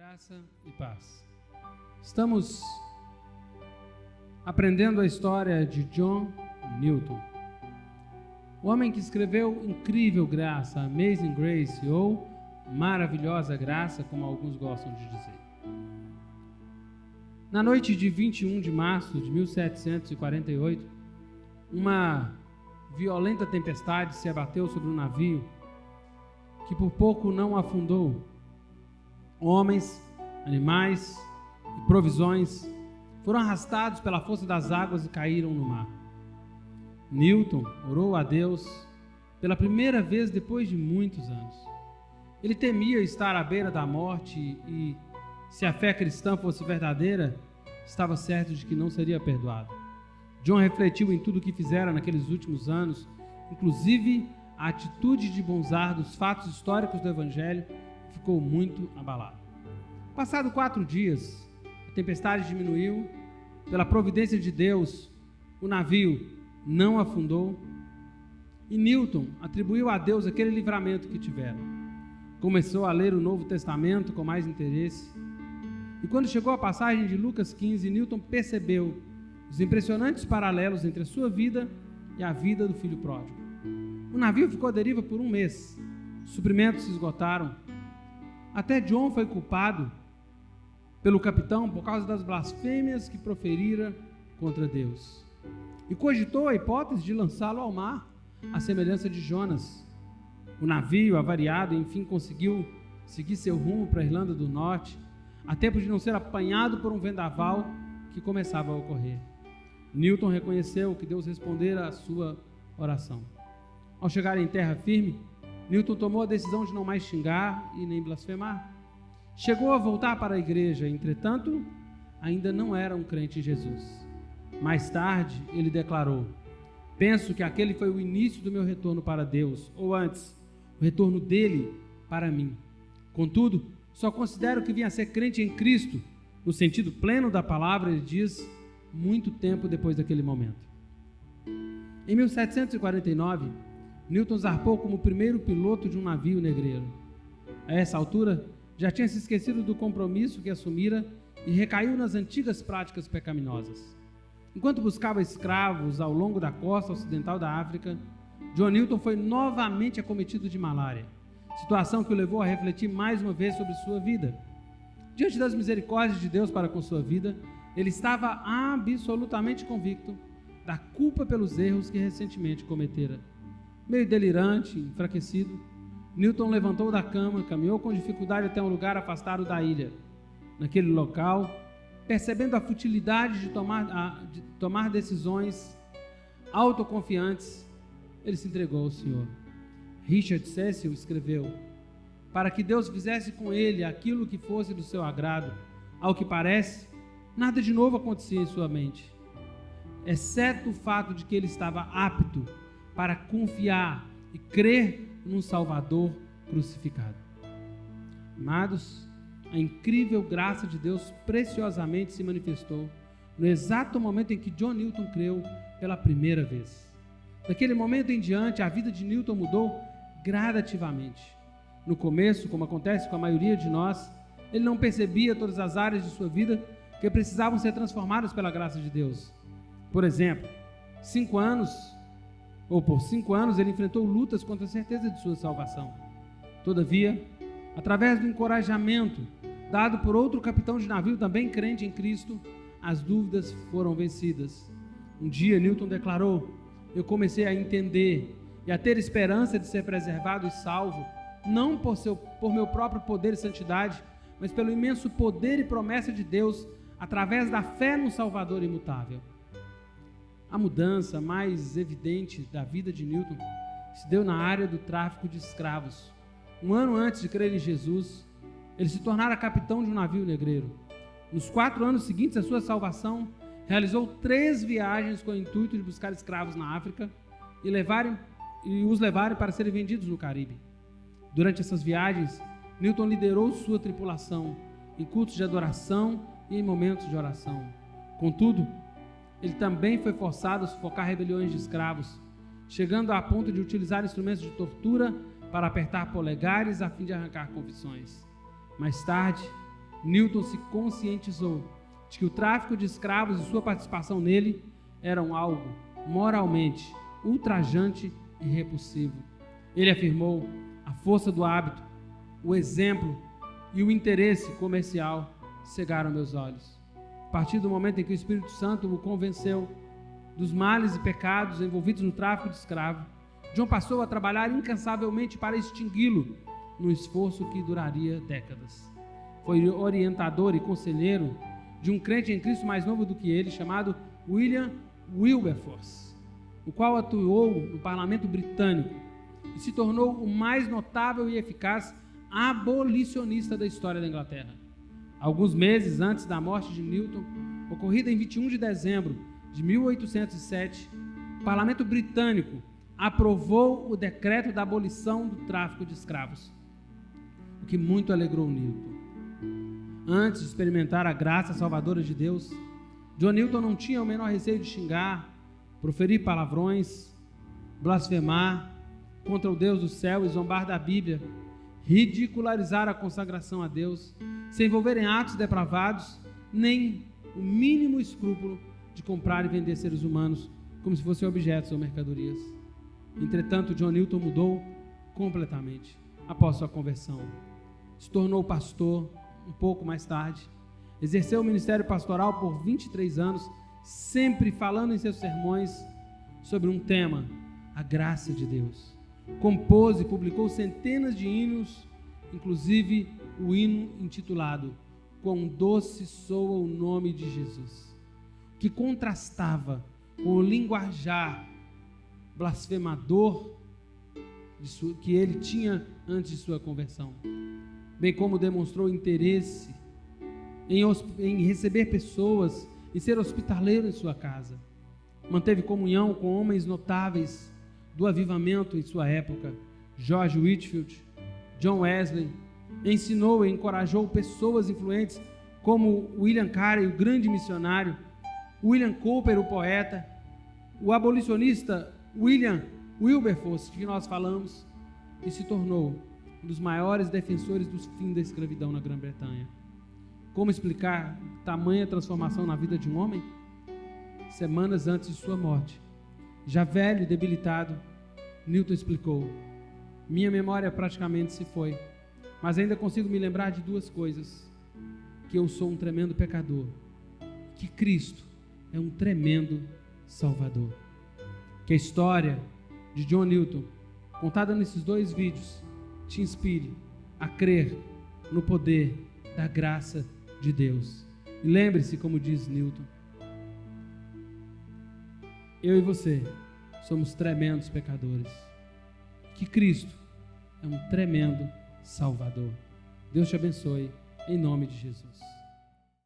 Graça e paz. Estamos aprendendo a história de John Newton, o homem que escreveu Incrível Graça, Amazing Grace, ou Maravilhosa Graça, como alguns gostam de dizer. Na noite de 21 de março de 1748, uma violenta tempestade se abateu sobre um navio que por pouco não afundou. Homens, animais e provisões foram arrastados pela força das águas e caíram no mar. Newton orou a Deus pela primeira vez depois de muitos anos. Ele temia estar à beira da morte e, se a fé cristã fosse verdadeira, estava certo de que não seria perdoado. John refletiu em tudo o que fizera naqueles últimos anos, inclusive a atitude de bonzar dos fatos históricos do Evangelho, ficou muito abalado. Passado 4 dias, a tempestade diminuiu. Pela providência de Deus, o navio não afundou e Newton atribuiu a Deus aquele livramento que tivera. Começou a ler o Novo Testamento com mais interesse e quando chegou à passagem de Lucas 15, Newton percebeu os impressionantes paralelos entre a sua vida e a vida do filho pródigo. O navio ficou à deriva por 1 mês, os suprimentos se esgotaram. Até John foi culpado pelo capitão por causa das blasfêmias que proferira contra Deus. E cogitou a hipótese de lançá-lo ao mar, à semelhança de Jonas. O navio, avariado, enfim conseguiu seguir seu rumo para a Irlanda do Norte, a tempo de não ser apanhado por um vendaval que começava a ocorrer. Newton reconheceu que Deus respondera à sua oração. Ao chegar em terra firme, Newton tomou a decisão de não mais xingar e nem blasfemar. Chegou a voltar para a igreja, entretanto, ainda não era um crente em Jesus. Mais tarde, ele declarou: penso que aquele foi o início do meu retorno para Deus, ou antes, o retorno dele para mim. Contudo, só considero que vim a ser crente em Cristo, no sentido pleno da palavra, ele diz, muito tempo depois daquele momento. Em 1749, Newton zarpou como o primeiro piloto de um navio negreiro. A essa altura, já tinha se esquecido do compromisso que assumira e recaiu nas antigas práticas pecaminosas. Enquanto buscava escravos ao longo da costa ocidental da África, John Newton foi novamente acometido de malária, situação que o levou a refletir mais uma vez sobre sua vida. Diante das misericórdias de Deus para com sua vida, ele estava absolutamente convicto da culpa pelos erros que recentemente cometera. Meio delirante, enfraquecido, Newton levantou da cama, caminhou com dificuldade até um lugar afastado da ilha. Naquele local, percebendo a futilidade de tomar decisões autoconfiantes, ele se entregou ao Senhor. Richard Cecil escreveu: para que Deus fizesse com ele aquilo que fosse do seu agrado, ao que parece, nada de novo acontecia em sua mente, exceto o fato de que ele estava apto para confiar e crer num Salvador crucificado. Amados, a incrível graça de Deus preciosamente se manifestou no exato momento em que John Newton creu pela primeira vez. Daquele momento em diante, a vida de Newton mudou gradativamente. No começo, como acontece com a maioria de nós, ele não percebia todas as áreas de sua vida que precisavam ser transformadas pela graça de Deus. Por exemplo, por 5 anos ele enfrentou lutas contra a certeza de sua salvação. Todavia, através do encorajamento dado por outro capitão de navio também crente em Cristo, as dúvidas foram vencidas. Um dia Newton declarou: eu comecei a entender e a ter esperança de ser preservado e salvo, não por meu próprio poder e santidade, mas pelo imenso poder e promessa de Deus através da fé no Salvador imutável. A mudança mais evidente da vida de Newton se deu na área do tráfico de escravos. 1 ano antes de crer em Jesus, ele se tornara capitão de um navio negreiro. Nos 4 anos seguintes à sua salvação, realizou 3 viagens com o intuito de buscar escravos na África e os levarem para serem vendidos no Caribe. Durante essas viagens, Newton liderou sua tripulação em cultos de adoração e em momentos de oração. Contudo, ele também foi forçado a sufocar rebeliões de escravos, chegando a ponto de utilizar instrumentos de tortura para apertar polegares a fim de arrancar confissões. Mais tarde, Newton se conscientizou de que o tráfico de escravos e sua participação nele eram algo moralmente ultrajante e repulsivo. Ele afirmou: a força do hábito, o exemplo e o interesse comercial cegaram meus olhos. A partir do momento em que o Espírito Santo o convenceu dos males e pecados envolvidos no tráfico de escravos, John passou a trabalhar incansavelmente para extingui-lo, num esforço que duraria décadas. Foi orientador e conselheiro de um crente em Cristo mais novo do que ele, chamado William Wilberforce, o qual atuou no parlamento britânico e se tornou o mais notável e eficaz abolicionista da história da Inglaterra. Alguns meses antes da morte de Newton, ocorrida em 21 de dezembro de 1807, o parlamento britânico aprovou o decreto da abolição do tráfico de escravos, o que muito alegrou Newton. Antes de experimentar a graça salvadora de Deus, John Newton não tinha o menor receio de xingar, proferir palavrões, blasfemar contra o Deus do céu e zombar da Bíblia, ridicularizar a consagração a Deus, se envolver em atos depravados, nem o mínimo escrúpulo de comprar e vender seres humanos como se fossem objetos ou mercadorias. Entretanto, John Newton mudou completamente após sua conversão. Se tornou pastor um pouco mais tarde, exerceu o ministério pastoral por 23 anos, sempre falando em seus sermões sobre um tema, a graça de Deus. Compôs e publicou centenas de hinos, inclusive o hino intitulado Quão Doce Soa o Nome de Jesus, que contrastava com o linguajar blasfemador que ele tinha antes de sua conversão, bem como demonstrou interesse em receber pessoas e ser hospitaleiro em sua casa. Manteve comunhão com homens notáveis do avivamento em sua época, George Whitefield, John Wesley. Ensinou e encorajou pessoas influentes como William Carey, o grande missionário, William Cowper, o poeta, o abolicionista William Wilberforce, de que nós falamos, e se tornou um dos maiores defensores do fim da escravidão na Grã-Bretanha. Como explicar tamanha transformação na vida de um homem? Semanas antes de sua morte, já velho e debilitado, Newton explicou: minha memória praticamente se foi, mas ainda consigo me lembrar de duas coisas: que eu sou um tremendo pecador, que Cristo é um tremendo Salvador. Que a história de John Newton, contada nesses dois vídeos, te inspire a crer no poder da graça de Deus. E lembre-se, como diz Newton, eu e você somos tremendos pecadores, que Cristo é um tremendo Salvador. Deus te abençoe, em nome de Jesus.